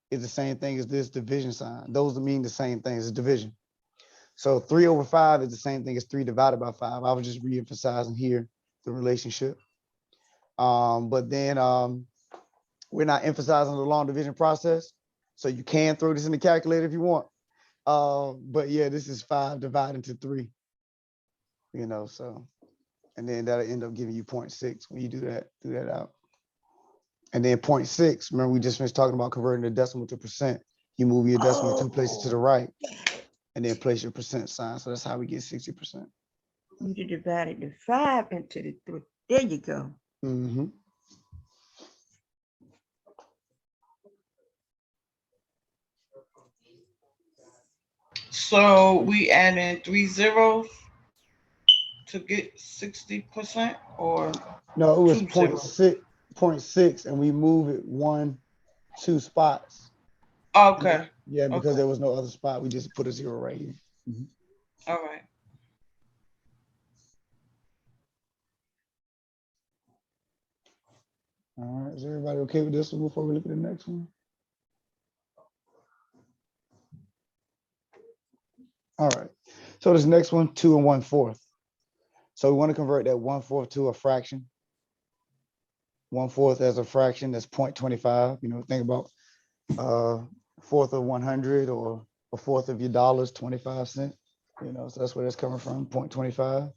is the same thing as this division sign. Those mean the same thing as division. So 3/5 is the same thing as 3 divided by 5. I was just re-emphasizing here the relationship. But then we're not emphasizing the long division process. So you can throw this in the calculator if you want. But yeah, this is 5 divided into 3. You know, so, and then that'll end up giving you 0.6 when you do that out. And then 0.6, remember we just finished talking about converting the decimal to percent. You move your decimal 2 places to the right and then place your percent sign. So that's how we get 60%. You divided the 5 into the 3. There you go. Mm-hmm. So we add in 3 zeros to get 60%, or No, it was 2 zeros? 0.6, and we move it 2 spots. Okay. Yeah, because Okay. there was no other spot. We just put a 0 right here. Mm-hmm. All right. All right, is everybody okay with this one before we look at the next one? All right, so this next one, 2 1/4. So we want to convert that 1/4 to a fraction. 1/4 as a fraction, that's 0.25. You know, think about a fourth of 100 or a fourth of your dollars, 25 cents. You know, so that's where that's coming from, 0.25.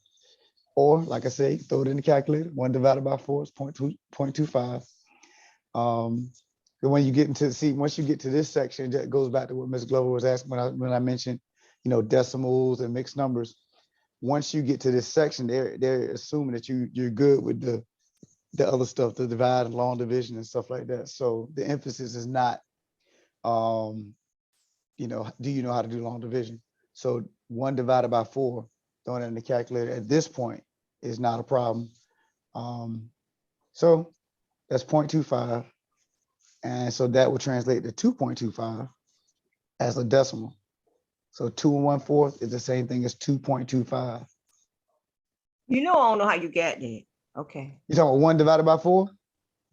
Or like I say, throw it in the calculator. 1 divided by 4 is 0.25. When you get into once you get to this section, that goes back to what Ms. Glover was asking when I mentioned, you know, decimals and mixed numbers. Once you get to this section, they're assuming that you're good with the other stuff, the divide and long division and stuff like that. So the emphasis is not, you know, do you know how to do long division? So 1 divided by 4, throwing it in the calculator at this point is not a problem. So that's 0.25. And so that will translate to 2.25 as a decimal. So 2 1/4 is the same thing as 2.25. You know, I don't know how you got that. Okay. You're talking about 1 divided by 4?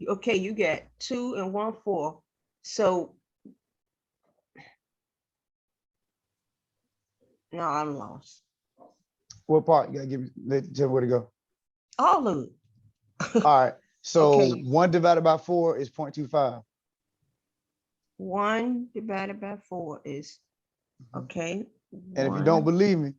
Okay, you got 2 1/4. So no, I'm lost. What part? You gotta give me, tell me where to go. All of it. All right. So Okay. 1 divided by 4 is 0.25. 1 divided by 4 is okay. And if you don't believe me,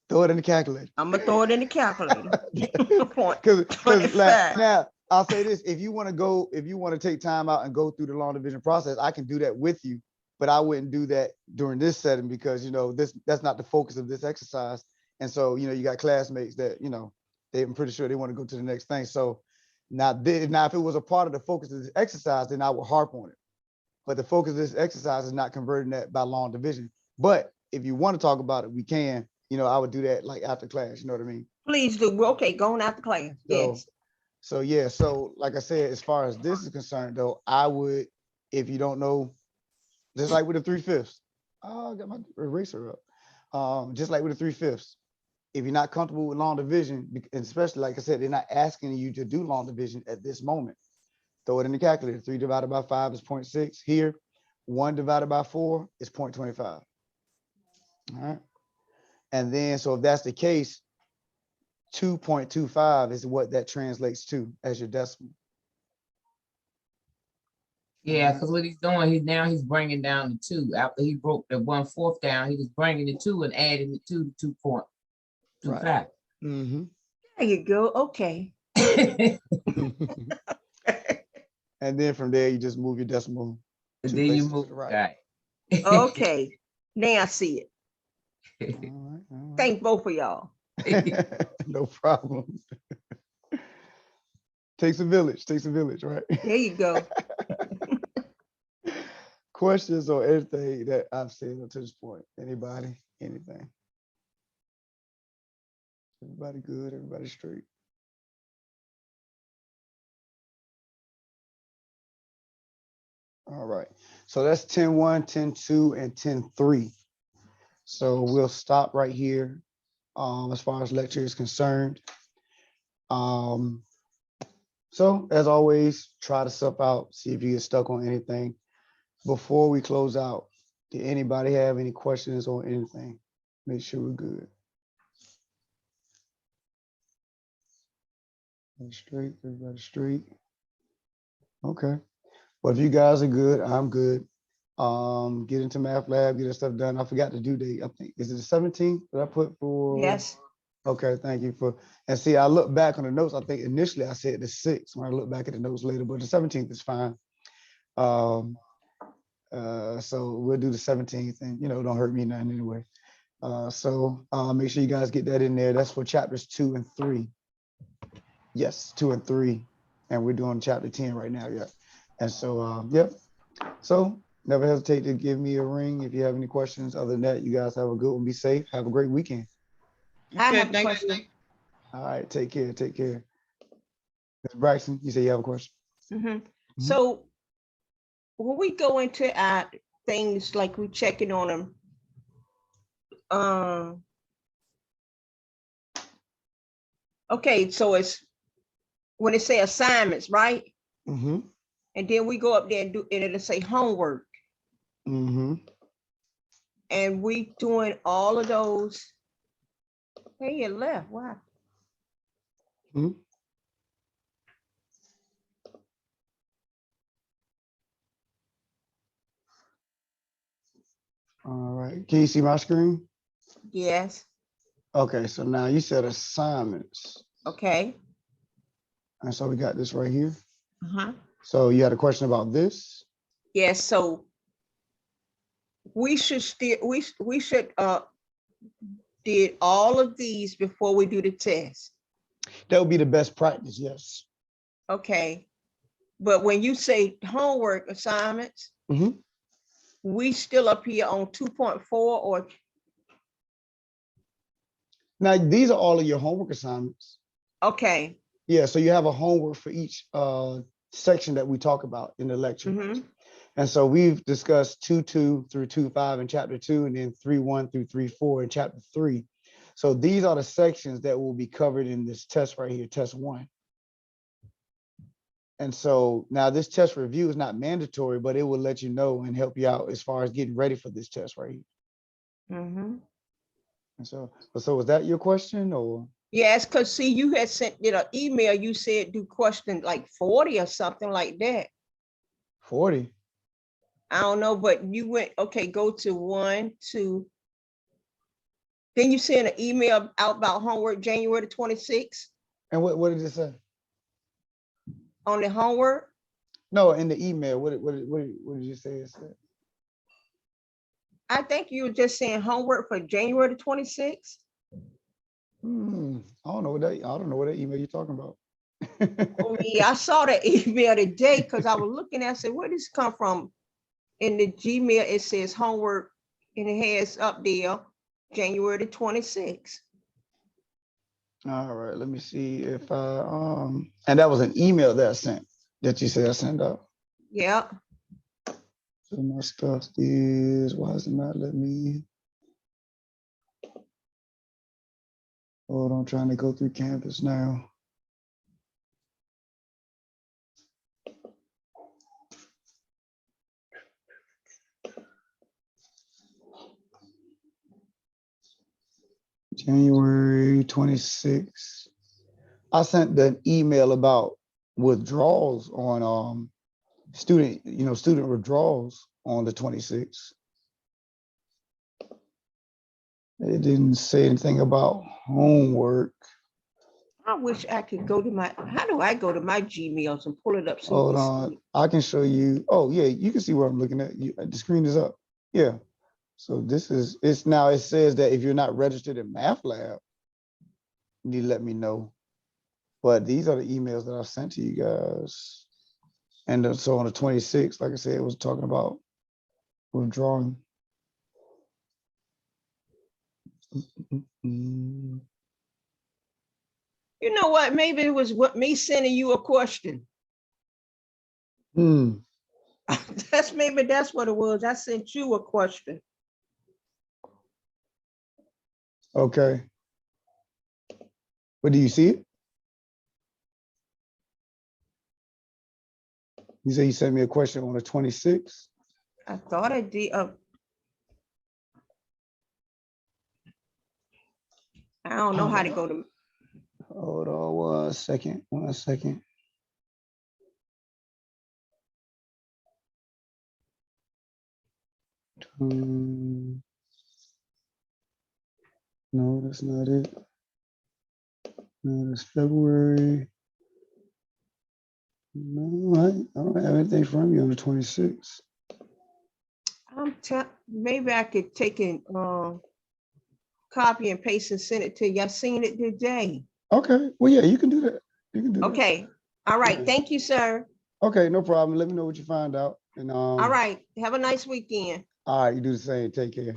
throw it in the calculator. I'm gonna throw it in the calculator. Because like, now I'll say this: if you want to take time out and go through the long division process, I can do that with you. But I wouldn't do that during this setting because, you know, that's not the focus of this exercise. And so, you got classmates that, I'm pretty sure they want to go to the next thing. So now if it was a part of the focus of this exercise, then I would harp on it. But the focus of this exercise is not converting that by long division. But if you want to talk about it, we can. I would do that like after class. You know what I mean? Please do. Okay, going out the class. Yes. So yeah. So like I said, as far as this is concerned, though, I would, if you don't know, just like with the 3/5. Oh, I got my eraser up. Just like with the 3/5. If you're not comfortable with long division, and especially like I said, they're not asking you to do long division at this moment. Throw it in the calculator. 3 divided by 5 is 0.6. Here, 1 divided by 4 is 0.25. All right. And then, so if that's the case, 2.25 is what that translates to as your decimal. Yeah, because what he's doing, he's bringing down the 2. After he broke the 1/4 down, he was bringing the 2 and adding it to the 2.25. Right. Mm-hmm. There you go. Okay. And then from there, you just move your decimal. And then you move right. Okay. Now I see it. All right. Thank both of y'all. No problem. Takes a village, right? There you go. Questions or anything that I've said up to this point? Anybody? Anything? Everybody good? Everybody straight? All right. So that's 10-1, 10-2, and 10-3. So we'll stop right here as far as lecture is concerned. So as always, try to sup out, see if you get stuck on anything. Before we close out, did anybody have any questions or anything? Make sure we're good. Everybody straight. Okay. Well, if you guys are good, I'm good. Get into math lab, get this stuff done. I forgot the due date. I think, is it the 17th that I put for? Yes. Okay, thank you for, and see, I look back on the notes. I think initially I said the 6th when I look back at the notes later, but the 17th is fine. So we'll do the 17th and, don't hurt me nothing anyway. So make sure you guys get that in there. That's for chapters 2 and 3. Yes, 2 and 3. And we're doing chapter 10 right now. Yeah. And so, yep. So never hesitate to give me a ring if you have any questions. Other than that, you guys have a good one. Be safe. Have a great weekend. I have a question. All right. Take care. Take care. Ms. Braxton, you say you have a question? Mm-hmm. So when we go into our things, like we checking on them, okay, so it's when it say assignments, right? Mm-hmm. And then we go up there and do, and it'll say homework. Mm-hmm. And we doing all of those. Hey, you left. Why? Mm-hmm. All right. Can you see my screen? Yes. Okay. So now you said assignments. Okay. And so we got this right here. Uh-huh. So you had a question about this? Yes. So we should still we should did all of these before we do the test. That would be the best practice, yes. Okay. But when you say homework assignments, we still up here on 2.4 or? Now, these are all of your homework assignments. Okay. Yeah, so you have a homework for each section that we talk about in the lecture. And so we've discussed 2.2 through 2.5 in chapter 2, and then 3.1 through 3.4 in chapter 3. So these are the sections that will be covered in this test right here, test 1. And so now this test review is not mandatory, but it will let you know and help you out as far as getting ready for this test right here. And so was that your question or? Yes, because see, you had sent an email, you said do question like 40 or something like that. 40? I don't know, but you went, okay, go to 1, 2. Then you sent an email out about homework January the 26th. And what did it say? On the homework? No, in the email, what did you say it said? I think you were just saying homework for January the 26th. I don't know what that email you're talking about. Oh, yeah, I saw that email today because I was looking at, I said, where did this come from? In the Gmail, it says homework and it has up there January the 26th. All right, let me see if I and that was an email that I sent that you said I sent out. Yeah. So my stuff is, why is it not letting me? Hold on, trying to go through Canvas now. January 26th. I sent the email about withdrawals on student withdrawals on the 26th. It didn't say anything about homework. I wish I could go to my, how do I go to my Gmails and pull it up? So Hold on, I can show you. Oh yeah, you can see what I'm looking at. The screen is up. Yeah. So this is, it says that if you're not registered in Math Lab, you need to let me know. But these are the emails that I sent to you guys. And so on the 26th, like I said, it was talking about withdrawing. You know what? Maybe it was what me sending you a question. That's what it was. I sent you a question. Okay. But do you see it? You say you sent me a question on the 26th? I thought I did. I don't know how to go to. Hold on 1 second. 1 second. No, that's not it. No, that's February. No, I don't have anything from you on the 26th. Maybe I could take and copy and paste and send it to you. I seen it today. Okay. Well, yeah, you can do that. You can do that. Okay. All right. Thank you, sir. Okay, no problem. Let me know what you find out. And All right. Have a nice weekend. all right, you do the same. Take care.